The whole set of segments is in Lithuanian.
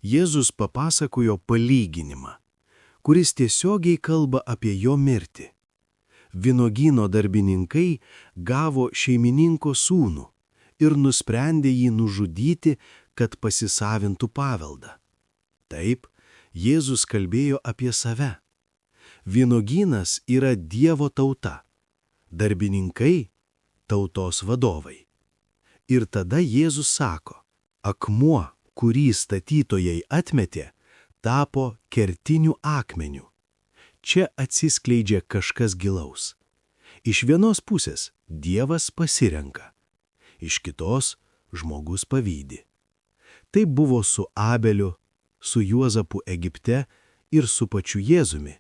Jėzus papasakojo palyginimą, kuris tiesiogiai kalba apie jo mirtį. Vynuogyno darbininkai gavo šeimininko sūnų ir nusprendė jį nužudyti, kad pasisavintų paveldą. Taip, Jėzus kalbėjo apie save. Vynuogynas yra Dievo tauta, darbininkai – tautos vadovai. Ir tada Jėzus sako, akmuo, kurį statytojai atmetė, tapo kertiniu akmeniu. Čia atsiskleidžia kažkas gilaus. Iš vienos pusės Dievas pasirenka, iš kitos žmogus pavydi. Taip buvo su Abeliu, su Juozapu Egipte ir su pačiu Jėzumi.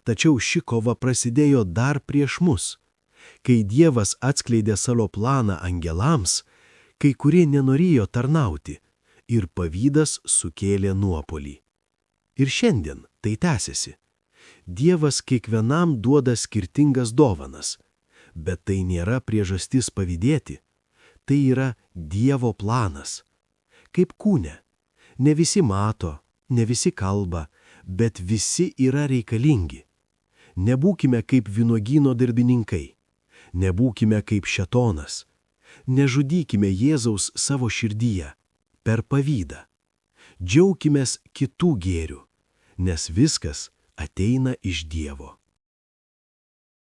Tačiau ši kova prasidėjo dar prieš mus. Kai Dievas atskleidė savo planą angelams, kai kurie nenorėjo tarnauti ir pavydas sukėlė nuopolį. Ir šiandien tai tęsiasi. Dievas kiekvienam duoda skirtingas dovanas, bet tai nėra priežastis pavydėti. Tai yra Dievo planas. Kaip kūne. Ne visi mato, ne visi kalba, bet visi yra reikalingi. Nebūkime kaip vynuogyno darbininkai. Nebūkime kaip šėtonas. Nežudykime Jėzaus savo širdyje per pavydą. Džiaukimės kitų gėrių, nes viskas ateina iš Dievo.